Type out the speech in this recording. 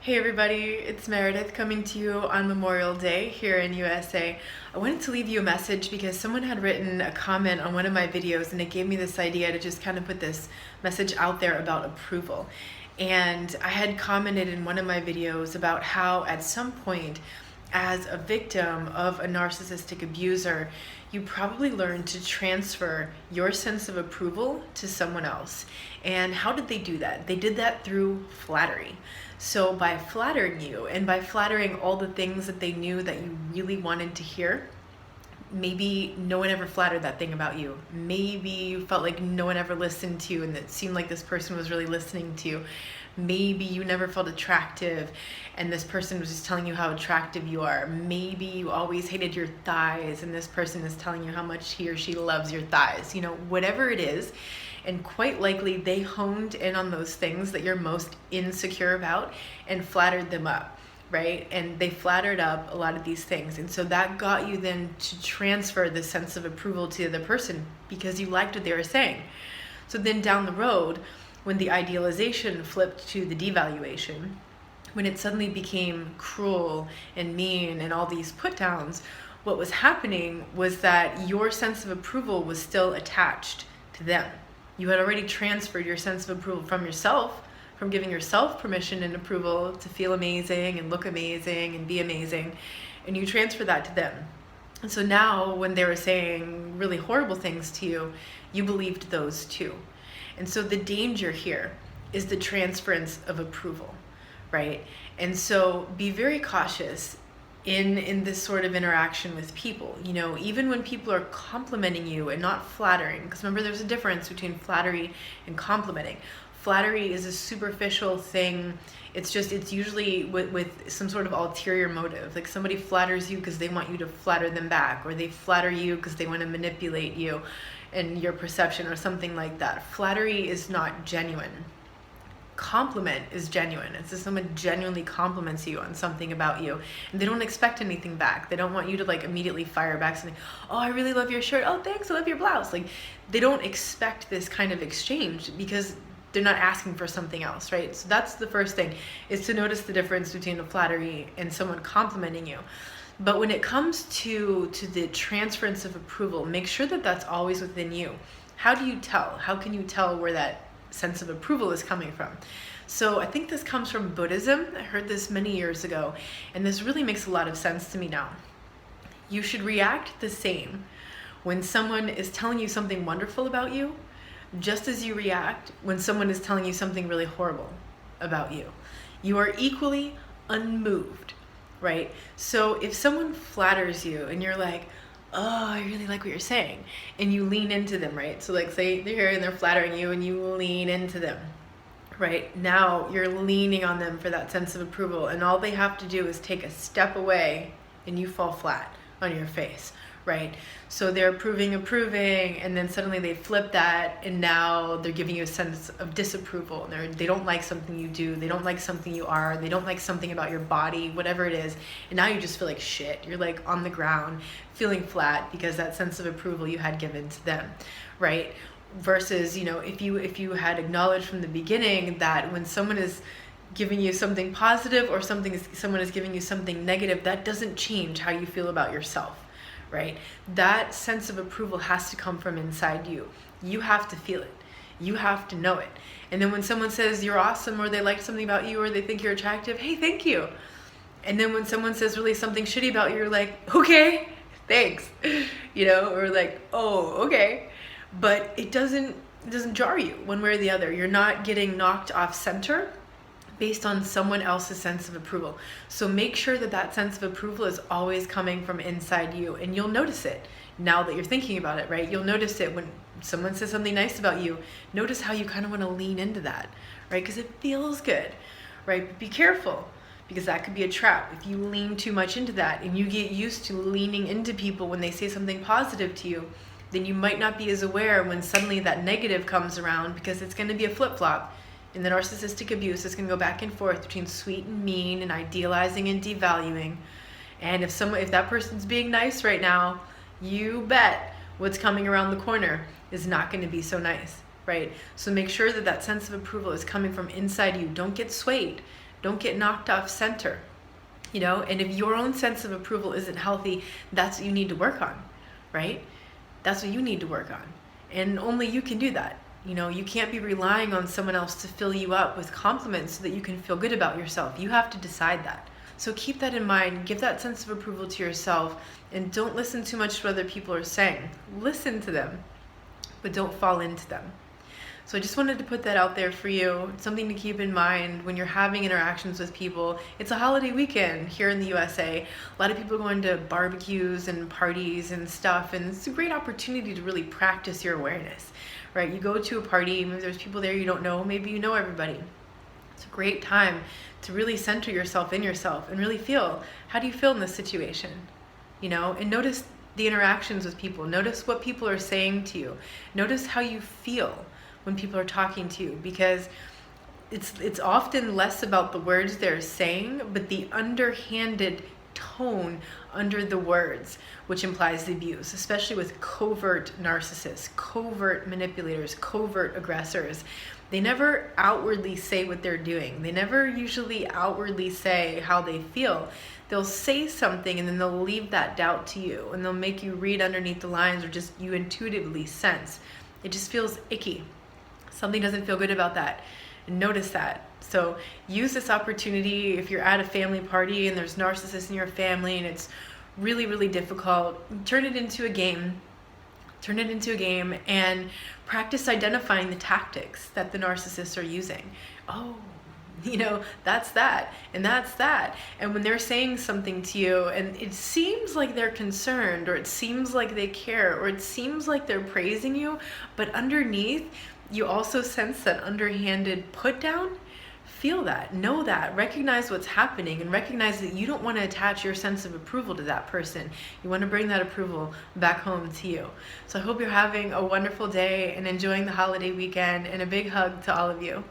Hey everybody, it's Meredith coming to you on Memorial Day here in USA. I wanted to leave you a message because someone had written a comment on one of my videos and it gave me this idea to just kind of put this message out there about approval. And I had commented in one of my videos about how at some point as a victim of a narcissistic abuser, you probably learned to transfer your sense of approval to someone else. And how did they do that? They did that through flattery. So by flattering you and by flattering all the things that they knew that you really wanted to hear, maybe no one ever flattered that thing about you. Maybe you felt like no one ever listened to you and it seemed like this person was really listening to you. Maybe you never felt attractive and this person was just telling you how attractive you are. Maybe you always hated your thighs and this person is telling you how much he or she loves your thighs. Whatever it is. And quite likely they honed in on those things that you're most insecure about and flattered them up, right? And they flattered up a lot of these things. And so that got you then to transfer the sense of approval to the person because you liked what they were saying. So then down the road, when the idealization flipped to the devaluation, when it suddenly became cruel and mean and all these put downs, what was happening was that your sense of approval was still attached to them. You had already transferred your sense of approval from yourself, from giving yourself permission and approval to feel amazing and look amazing and be amazing, and you transfer that to them. And so now when they were saying really horrible things to you, you believed those too. And so the danger here is the transference of approval, right? And so be very cautious in this sort of interaction with people. Even when people are complimenting you and not flattering, because remember there's a difference between flattery and complimenting. Flattery is a superficial thing. It's usually with some sort of ulterior motive. Like somebody flatters you because they want you to flatter them back, or they flatter you because they want to manipulate you and your perception or something like that. Flattery is not genuine. Compliment is genuine. It's just someone genuinely compliments you on something about you and they don't expect anything back. They don't want you to immediately fire back something. Oh, I really love your shirt. Oh, thanks, I love your blouse. They don't expect this kind of exchange because they're not asking for something else, right? So that's the first thing, is to notice the difference between a flattery and someone complimenting you. But when it comes to the transference of approval, make sure that that's always within you. How do you tell? How can you tell where that sense of approval is coming from? So I think this comes from Buddhism. I heard this many years ago, and this really makes a lot of sense to me now. You should react the same when someone is telling you something wonderful about you, just as you react when someone is telling you something really horrible about you. You are equally unmoved, right? So if someone flatters you and you're like, oh, I really like what you're saying, and you lean into them, right? So say they're here and they're flattering you and you lean into them, right? Now you're leaning on them for that sense of approval, and all they have to do is take a step away and you fall flat on your face, right? So they're approving, and then suddenly they flip that and now they're giving you a sense of disapproval. They don't like something you do, they don't like something you are, they don't like something about your body, whatever it is, and now you just feel like shit. You're on the ground feeling flat because that sense of approval you had given to them, right? Versus if you had acknowledged from the beginning that when someone is giving you something positive or someone is giving you something negative, that doesn't change how you feel about yourself, right? That sense of approval has to come from inside you. You have to feel it. You have to know it. And then when someone says you're awesome, or they like something about you, or they think you're attractive, hey, thank you. And then when someone says really something shitty about you, you're like, okay, thanks, or oh, okay. But it doesn't jar you one way or the other. You're not getting knocked off center based on someone else's sense of approval. So make sure that sense of approval is always coming from inside you, and you'll notice it now that you're thinking about it, right? You'll notice it when someone says something nice about you. Notice how you kind of want to lean into that, right? Because it feels good, right? But be careful, because that could be a trap. If you lean too much into that and you get used to leaning into people when they say something positive to you, then you might not be as aware when suddenly that negative comes around, because it's going to be a flip-flop. In the narcissistic abuse, it's going to go back and forth between sweet and mean and idealizing and devaluing. And if that person's being nice right now, you bet what's coming around the corner is not going to be so nice, right? So make sure that sense of approval is coming from inside you. Don't get swayed. Don't get knocked off center. And if your own sense of approval isn't healthy, that's what you need to work on, right? That's what you need to work on. And only you can do that. You can't be relying on someone else to fill you up with compliments so that you can feel good about yourself. You have to decide that. So keep that in mind. Give that sense of approval to yourself, and don't listen too much to what other people are saying. Listen to them, but don't fall into them. So I just wanted to put that out there for you. It's something to keep in mind when you're having interactions with people. It's a holiday weekend here in the USA. A lot of people are going to barbecues and parties and stuff, and it's a great opportunity to really practice your awareness, right? You go to a party, maybe there's people there you don't know, maybe you know everybody. It's a great time to really center yourself in yourself and really feel, how do you feel in this situation? And notice the interactions with people. Notice what people are saying to you. Notice how you feel when people are talking to you, because it's often less about the words they're saying, but the underhanded tone under the words, which implies the abuse, especially with covert narcissists, covert manipulators, covert aggressors. They never outwardly say what they're doing. They never usually outwardly say how they feel. They'll say something and then they'll leave that doubt to you, and they'll make you read underneath the lines, or just you intuitively sense. It just feels icky. Something doesn't feel good about that. And notice that. So use this opportunity. If you're at a family party and there's narcissists in your family and it's really, really difficult, turn it into a game. Turn it into a game and practice identifying the tactics that the narcissists are using. Oh, that's that, and that's that. And when they're saying something to you and it seems like they're concerned, or it seems like they care, or it seems like they're praising you, but underneath, you also sense that underhanded put down. Feel that, know that, recognize what's happening, and recognize that you don't want to attach your sense of approval to that person. You want to bring that approval back home to you. So I hope you're having a wonderful day and enjoying the holiday weekend, and a big hug to all of you.